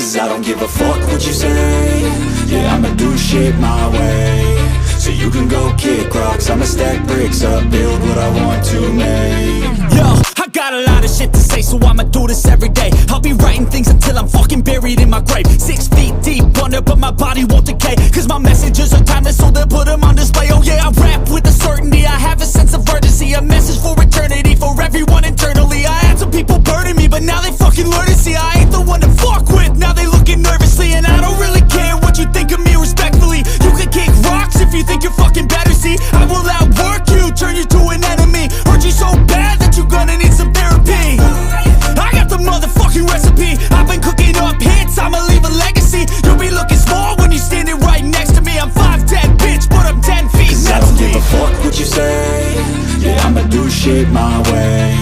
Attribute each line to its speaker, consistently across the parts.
Speaker 1: Cause I don't give a fuck what you say. Yeah, I'ma do shit my way. So you can go kick rocks, I'ma stack bricks up, build what I want to make.
Speaker 2: Yo, I got a lot of shit to say, so I'ma do this every day. I'll be writing things until I'm fucking buried in my grave. 6 feet deep under, but my body won't decay. Cause my messages are timeless, so they'll put them on display. Oh yeah, I rap with a certainty, I have a sense of urgency. A message for eternity, for everyone internally. I had some people burning me, but now they fucking learn to see I ain't the one to fuck with, now they looking nervously. And I don't really care what you think of me respectfully. You can kick rocks if you think you're fucking better, see I will outwork you, turn you to an enemy. Hurt you so bad that you're gonna need some therapy. I got the motherfucking recipe, I've been cooking up hits, I'ma leave a legacy. You'll be looking small when you're standing right next to me. I'm 5'10", bitch, but I'm 10 feet next to me.
Speaker 1: I don't give a fuck what you say. Yeah, I'ma do shit my way.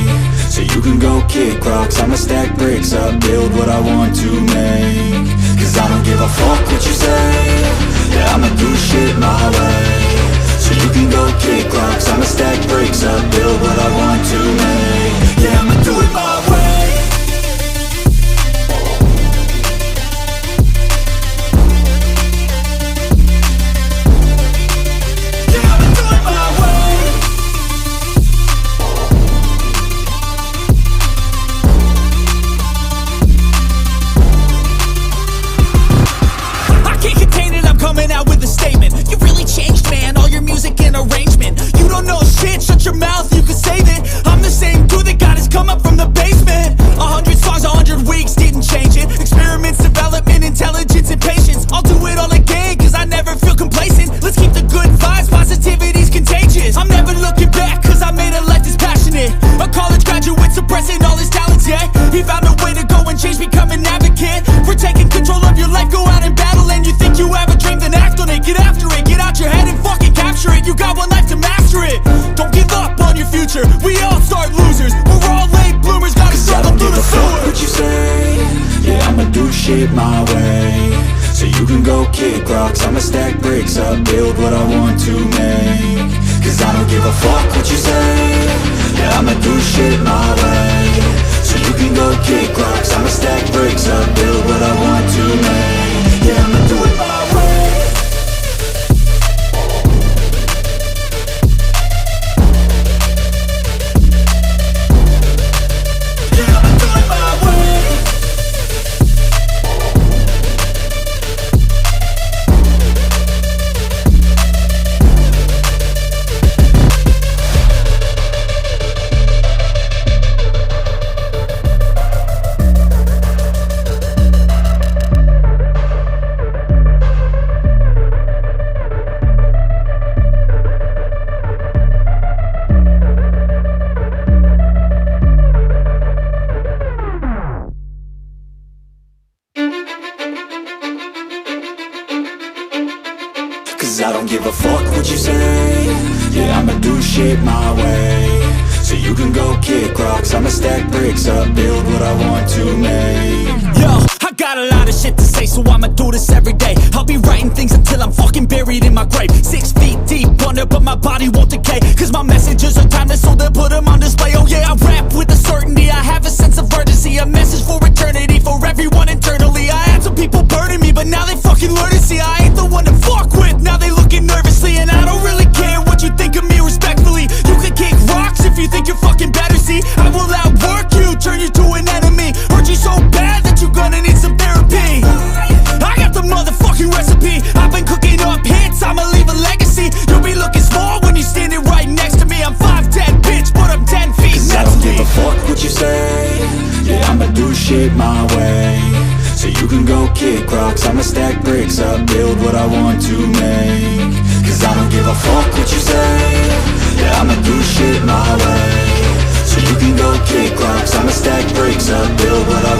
Speaker 1: So you can go kick rocks, I'ma stack bricks up, build what I want to make. Cause I don't give a fuck what you say. Yeah, I'ma do shit my way. So you can go kick rocks, I'ma stack bricks up, build what I want to make. Yeah, I'ma do it my way.
Speaker 2: Coming out with a statement. You really changed, man, all your music and arrangement. You don't know shit, shut your mouth, you can save it. I'm the same dude that got his come up from the basement. 100 songs, 100 weeks, didn't change it. Experiments, development, intelligence, and patience. I'll do it all again, cause I never feel complacent. Let's keep the good vibes, positivity's contagious. I'm never looking back, cause I made a life that's passionate. A college graduate suppressing all his talents, yeah. He found a way to go and change, become an advocate. For taking control of your life, go out and battle. And you think you have a dream, then act on it. Get after it, get out your head and fucking capture it. You got one life to master it. Don't give up on your future, we all start losers. We're all late bloomers, gotta struggle through the sewer.
Speaker 1: What you say? Yeah, I'ma do shit my way. So you can go kick rocks, I'ma stack bricks up, build what I want to make. Cause I don't give a fuck what you say. Yeah, I'ma do shit my way. So you can go kick rocks, I'ma stack bricks up, build what I want to make. Yeah, I'ma do it my way. I don't give a fuck what you say. Yeah, I'ma do shit my way. So you can go kick rocks, I'ma stack bricks up, build what I want to make.
Speaker 2: Yo, I got a lot of shit to say, so I'ma do this every day. I'll be writing things until I'm fucking buried in my grave. 6 feet deep under, but my body won't decay. Cause my messages are timeless, so they'll put them on display. Oh yeah, I rap with a certainty, I have a sense of urgency. A message for eternity, for everyone internally. I had some people burning me, but now they fucking learn to see I ain't the one to fuck with, now they looking nervously. And I don't really care what you think of me respectfully. You can kick rocks if you think you're fucking better, see I will outwork you, turn you to an enemy. Hurt you so bad that you're gonna need some therapy. I got the motherfucking recipe, I've been cooking up hits, I'ma leave a legacy. You'll be looking small when you're standing right next to me. I'm 5'10", bitch, but I'm 10 feet next to me.
Speaker 1: I don't give a fuck what you say. Yeah, I'ma do shit my way. So you can go kick rocks, I'ma stack bricks up, build what I want to make. Cause I don't give a fuck what you say. Yeah, I'ma do shit my way. So you can go kick rocks, I'ma stack bricks up, build what I